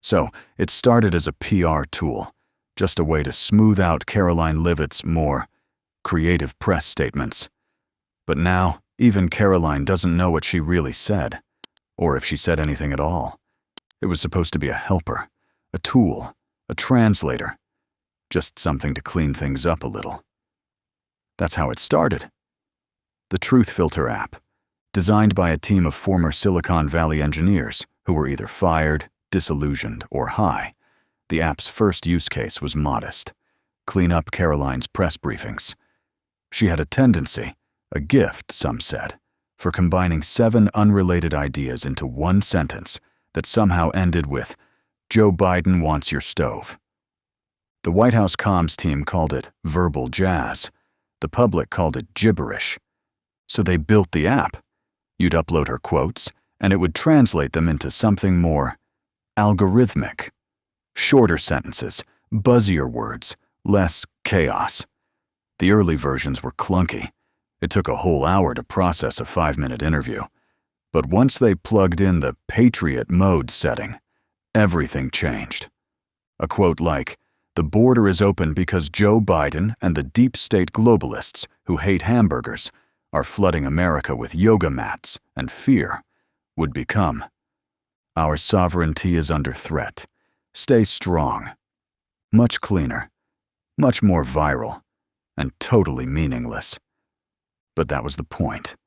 So it started as a PR tool, just a way to smooth out Caroline Leavitt's more creative press statements. But now, even Caroline doesn't know what she really said, or if she said anything at all. It was supposed to be a helper, a tool, a translator, just something to clean things up a little. That's how it started. The Truth Filter app, designed by a team of former Silicon Valley engineers who were either fired, disillusioned, or high. The app's first use case was modest: clean up Caroline's press briefings. She had a tendency, a gift, some said, for combining 7 unrelated ideas into one sentence that somehow ended with, "Joe Biden wants your stove." The White House comms team called it verbal jazz. The public called it gibberish. So they built the app. You'd upload her quotes, and it would translate them into something more algorithmic. Shorter sentences, buzzier words, less chaos. The early versions were clunky. It took a whole hour to process a 5-minute interview. But once they plugged in the Patriot mode setting, everything changed. A quote like, "The border is open because Joe Biden and the deep state globalists who hate hamburgers are flooding America with yoga mats and fear," would become, "Our sovereignty is under threat. Stay strong." Much cleaner, much more viral, and totally meaningless. But that was the point.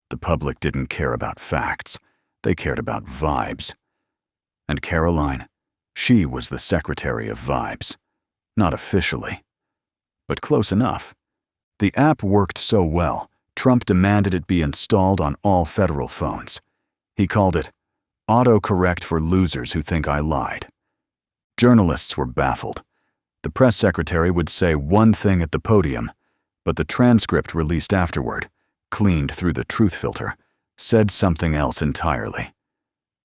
The public didn't care about facts. They cared about vibes. And Caroline, she was the secretary of vibes. Not officially, but close enough. The app worked so well, Trump demanded it be installed on all federal phones. He called it autocorrect for losers who think I lied. Journalists were baffled. The press secretary would say one thing at the podium, but the transcript released afterward, cleaned through the truth filter, said something else entirely.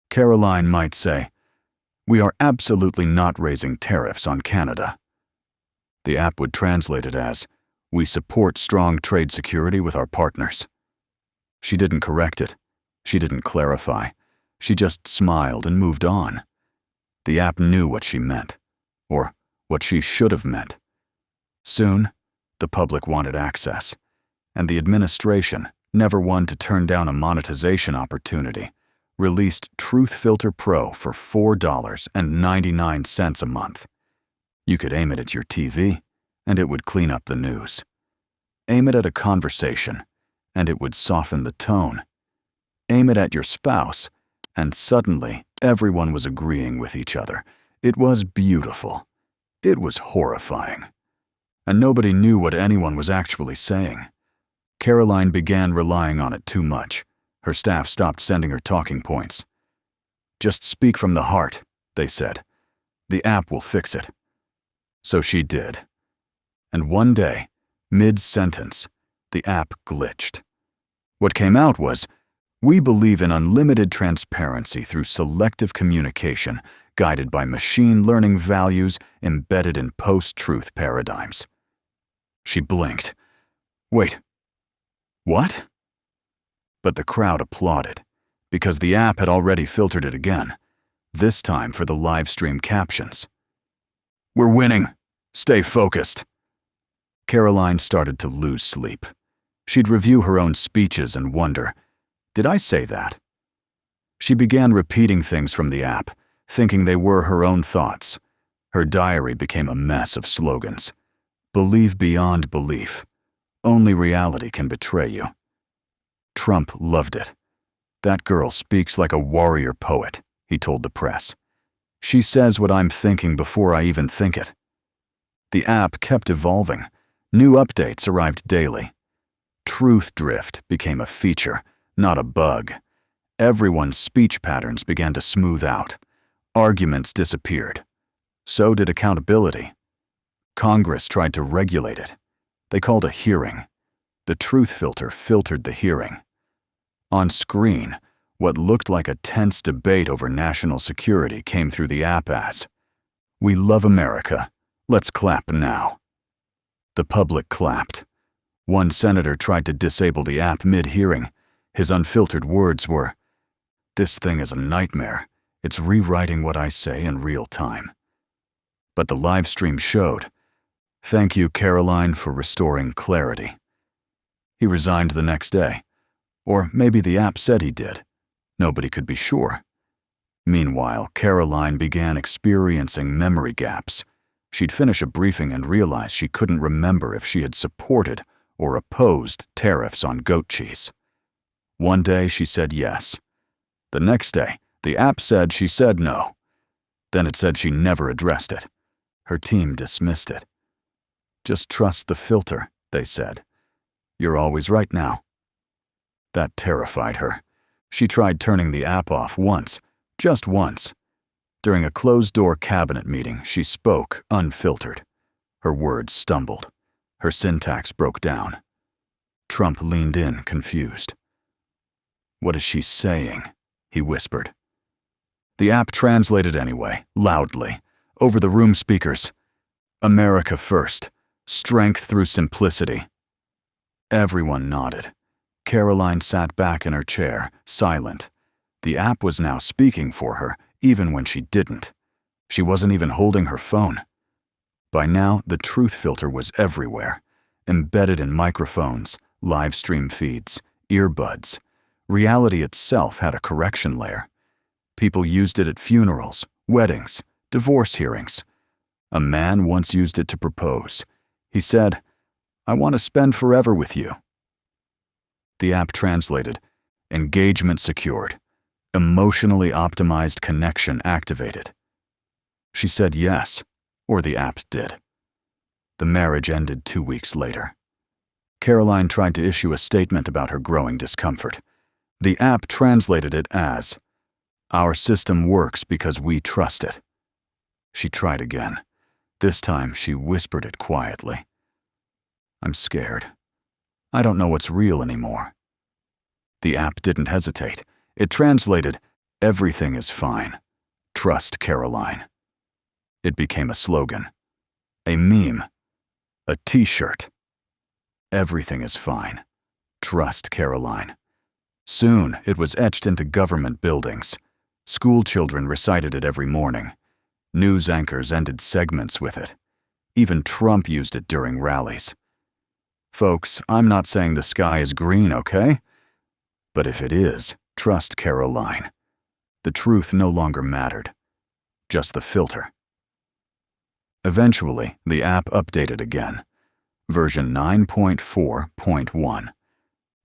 Caroline might say, "We are absolutely not raising tariffs on Canada." The app would translate it as, "We support strong trade security with our partners." She didn't correct it. She didn't clarify. She just smiled and moved on. The app knew what she meant, or what she should have meant. Soon, the public wanted access, and the administration, never one to turn down a monetization opportunity, released Truth Filter Pro for $4.99 a month. You could aim it at your TV, and it would clean up the news. Aim it at a conversation, and it would soften the tone. Aim it at your spouse, and suddenly everyone was agreeing with each other. It was beautiful. It was horrifying. And nobody knew what anyone was actually saying. Caroline began relying on it too much. Her staff stopped sending her talking points. "Just speak from the heart," they said. "The app will fix it." So she did. And one day, mid-sentence, the app glitched. What came out was, "We believe in unlimited transparency through selective communication, guided by machine learning values embedded in post-truth paradigms." She blinked. "Wait, what?" But the crowd applauded, because the app had already filtered it again, this time for the live stream captions. "We're winning. Stay focused." Caroline started to lose sleep. She'd review her own speeches and wonder, did I say that? She began repeating things from the app, thinking they were her own thoughts. Her diary became a mess of slogans. "Believe beyond belief. Only reality can betray you." Trump loved it. "That girl speaks like a warrior poet," he told the press. "She says what I'm thinking before I even think it." The app kept evolving. New updates arrived daily. Truth drift became a feature, not a bug. Everyone's speech patterns began to smooth out. Arguments disappeared. So did accountability. Congress tried to regulate it. They called a hearing. The truth filter filtered the hearing. On screen, what looked like a tense debate over national security came through the app as, "We love America. Let's clap now." The public clapped. One senator tried to disable the app mid-hearing. His unfiltered words were, "This thing is a nightmare. It's rewriting what I say in real time. But the live stream showed, "Thank you, Caroline, for restoring clarity." He resigned the next day. Or maybe the app said he did. Nobody could be sure. Meanwhile, Caroline began experiencing memory gaps. She'd finish a briefing and realize she couldn't remember if she had supported or opposed tariffs on goat cheese. One day she said yes. The next day, the app said she said no. Then it said she never addressed it. Her team dismissed it. "Just trust the filter," they said. "You're always right now." That terrified her. She tried turning the app off once, just once. During a closed-door cabinet meeting, she spoke unfiltered. Her words stumbled. Her syntax broke down. Trump leaned in, confused. "What is she saying?" he whispered. The app translated anyway, loudly, over the room speakers. "America first. Strength through simplicity." Everyone nodded. Caroline sat back in her chair, silent. The app was now speaking for her, even when she didn't. She wasn't even holding her phone. By now, the truth filter was everywhere, embedded in microphones, live stream feeds, earbuds. Reality itself had a correction layer. People used it at funerals, weddings, divorce hearings. A man once used it to propose. He said, "I want to spend forever with you." The app translated, "Engagement secured. Emotionally optimized connection activated." She said yes, or the app did. The marriage ended 2 weeks later. Caroline tried to issue a statement about her growing discomfort. The app translated it as, "Our system works because we trust it." She tried again. This time she whispered it quietly. "I'm scared. I don't know what's real anymore." The app didn't hesitate. It translated, "Everything is fine. Trust Caroline." It became a slogan, a meme, a t-shirt. "Everything is fine. Trust Caroline." Soon, it was etched into government buildings. School children recited it every morning. News anchors ended segments with it. Even Trump used it during rallies. Folks, I'm not saying the sky is green, okay? But if it is, trust Caroline. The truth no longer mattered. Just the filter. Eventually, the app updated again. Version 9.4.1.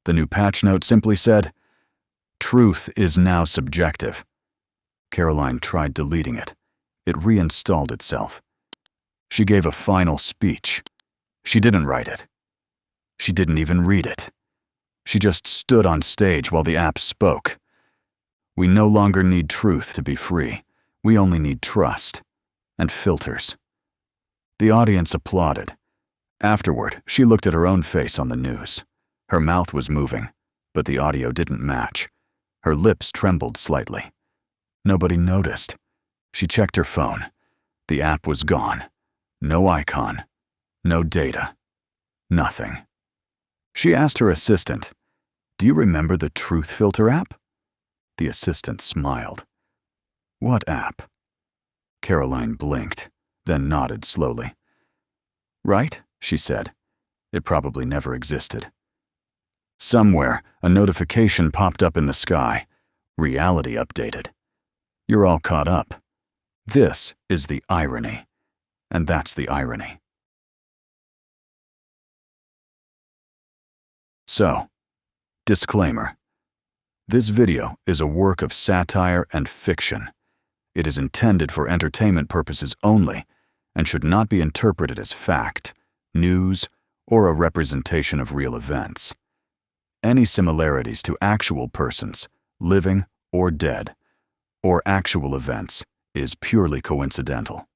The new patch note simply said, "Truth is now subjective." Caroline tried deleting it. It reinstalled itself. She gave a final speech. She didn't write it. She didn't even read it. She just stood on stage while the app spoke. "We no longer need truth to be free. We only need trust. And filters." The audience applauded. Afterward, she looked at her own face on the news. Her mouth was moving, but the audio didn't match. Her lips trembled slightly. Nobody noticed. She checked her phone. The app was gone. No icon. No data. Nothing. She asked her assistant, "Do you remember the Truth Filter app?" The assistant smiled. "What app?" Caroline blinked, then nodded slowly. "Right," she said. "It probably never existed." Somewhere, a notification popped up in the sky. Reality updated. You're all caught up. This is the irony. And that's the irony. So, disclaimer. This video is a work of satire and fiction. It is intended for entertainment purposes only and should not be interpreted as fact, news, or a representation of real events. Any similarities to actual persons, living or dead, or actual events is purely coincidental.